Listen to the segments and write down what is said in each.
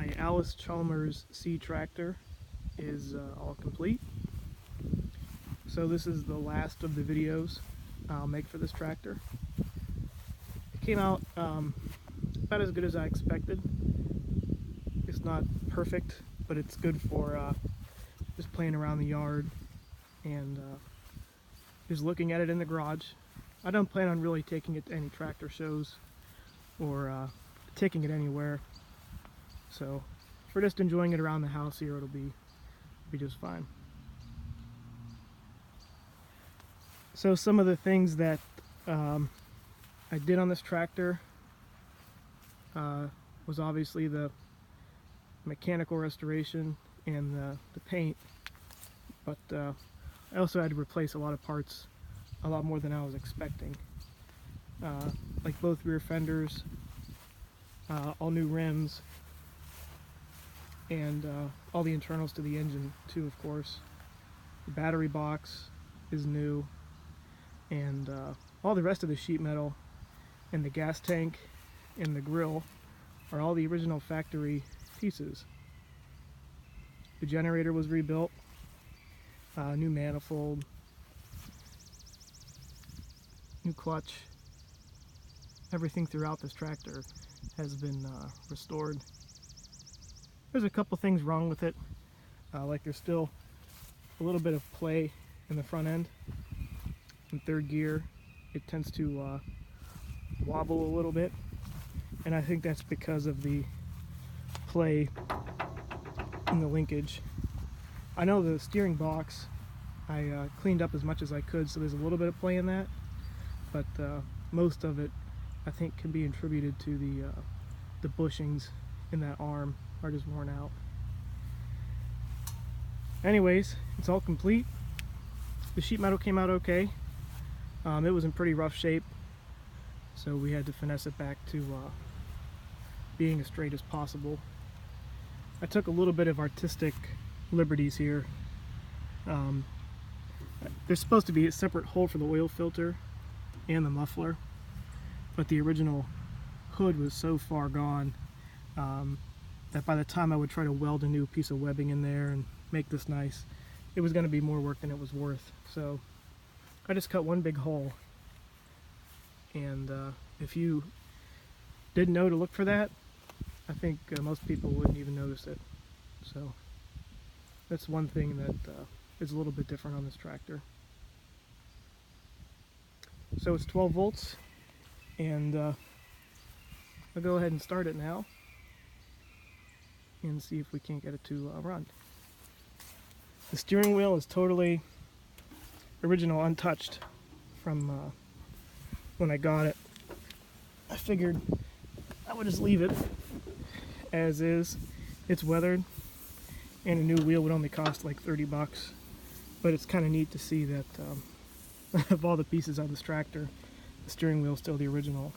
My Allis Chalmers C tractor is all complete. So this is the last of the videos I'll make for this tractor. It came out about as good as I expected. It's not perfect, but it's good for just playing around the yard and just looking at it in the garage. I don't plan on really taking it to any tractor shows or taking it anywhere. So for just enjoying it around the house here, it'll be just fine. So some of the things that I did on this tractor was obviously the mechanical restoration and the paint, but I also had to replace a lot of parts, a lot more than I was expecting. Like both rear fenders, all new rims, and all the internals to the engine too, of course. The battery box is new, and all the rest of the sheet metal and the gas tank and the grill are all the original factory pieces. The generator was rebuilt, new manifold, new clutch. Everything throughout this tractor has been restored. There's a couple things wrong with it, like there's still a little bit of play in the front end. In third gear, it tends to wobble a little bit, and I think that's because of the play in the linkage. I know the steering box I cleaned up as much as I could, so there's a little bit of play in that, but most of it I think can be attributed to the bushings in that arm are just worn out. Anyways, it's all complete. The sheet metal came out okay. It was in pretty rough shape, so we had to finesse it back to being as straight as possible. I took a little bit of artistic liberties here. There's supposed to be a separate hole for the oil filter and the muffler, but the original hood was so far gone that by the time I would try to weld a new piece of webbing in there and make this nice, it was going to be more work than it was worth. So I just cut one big hole, and if you didn't know to look for that, I think most people wouldn't even notice it. So that's one thing that is a little bit different on this tractor. So it's 12 volts, and I'll go ahead and start it now and see if we can't get it to run. The steering wheel is totally original, untouched from when I got it. I figured I would just leave it as is. It's weathered, and a new wheel would only cost like 30 bucks, but it's kind of neat to see that of all the pieces on this tractor, the steering wheel is still the original.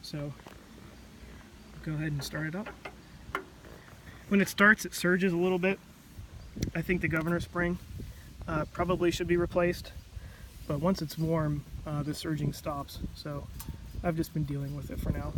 So go ahead and start it up. When it starts, it surges a little bit. I think the governor spring probably should be replaced, but once it's warm, the surging stops. So I've just been dealing with it for now.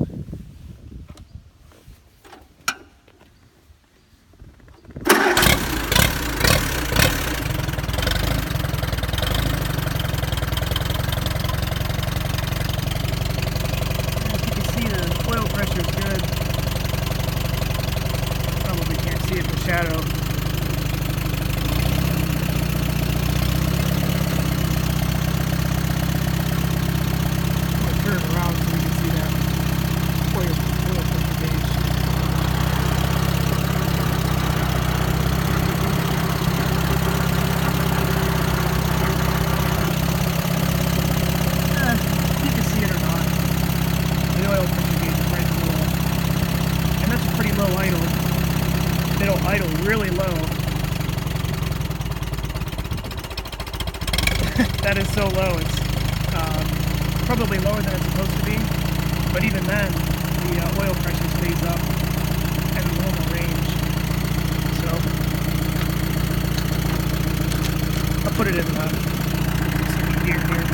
Shadow. Turn it around so we can see that oil pressure gauge. You can see it or not. The oil pressure gauge is right below, and that's a pretty low idle. It'll idle really low. That is so low. It's probably lower than it's supposed to be, but even then, the oil pressure stays up at a normal range. So I'll put it in second gear here.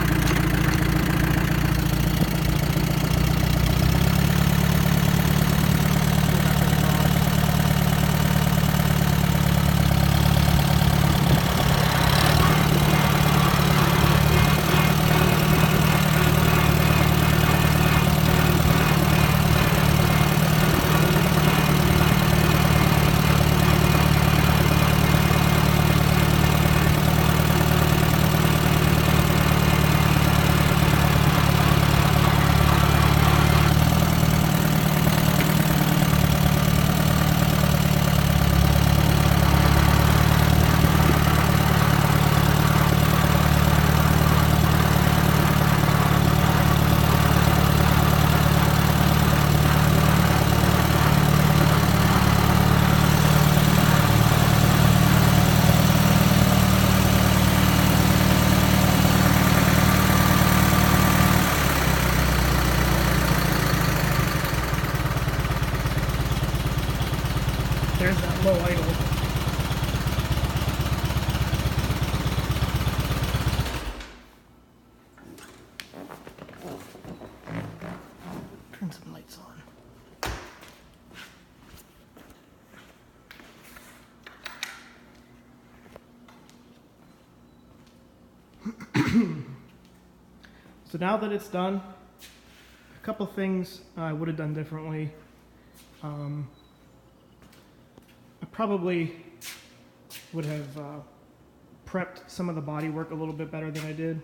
there's that low idle. Turn some lights on. So now that it's done, a couple things I would have done differently. I probably would have prepped some of the body work a little bit better than I did.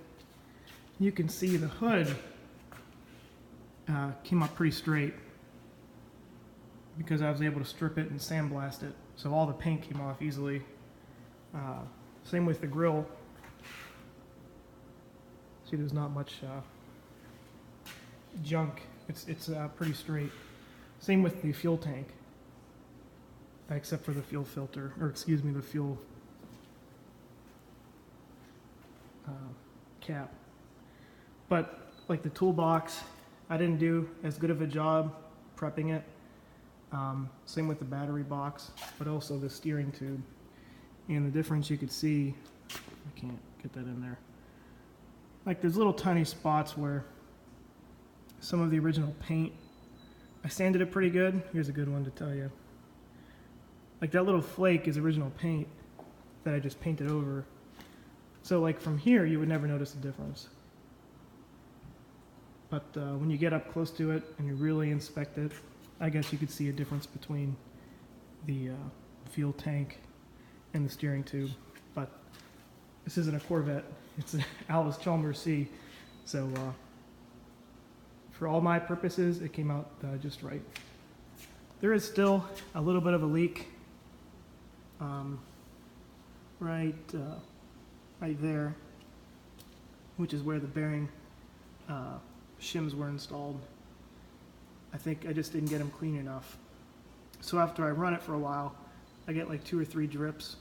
You can see the hood came up pretty straight because I was able to strip it and sandblast it, so all the paint came off easily. Same with the grill. See, there's not much junk. It's pretty straight. Same with the fuel tank, except for the fuel filter, or excuse me, the fuel cap. But like the toolbox, I didn't do as good of a job prepping it. Same with the battery box, but also the steering tube. And the difference you could see, I can't get that in there. Like there's little tiny spots where some of the original paint, I sanded it pretty good. Here's a good one to tell you. Like that little flake is original paint that I just painted over. So like from here, you would never notice the difference. But when you get up close to it and you really inspect it, I guess you could see a difference between the fuel tank and the steering tube. But this isn't a Corvette, it's an Allis Chalmers C. So for all my purposes, it came out just right. There is still a little bit of a leak right there, which is where the bearing shims were installed. I think I just didn't get them clean enough. So after I run it for a while, I get like 2 or 3 drips.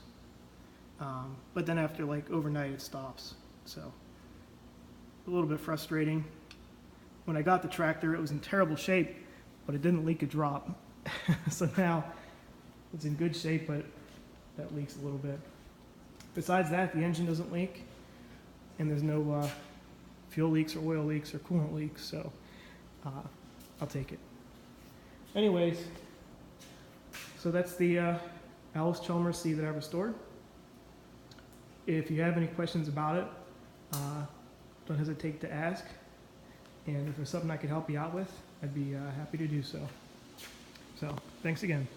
But then after like overnight, it stops. So a little bit frustrating. When I got the tractor, it was in terrible shape, but it didn't leak a drop. So now it's in good shape, but that leaks a little bit. Besides that, the engine doesn't leak, and there's no fuel leaks or oil leaks or coolant leaks, so I'll take it. Anyways, so that's the Allis Chalmers C that I restored. If you have any questions about it, don't hesitate to ask. And if there's something I could help you out with, I'd be happy to do so. So, thanks again.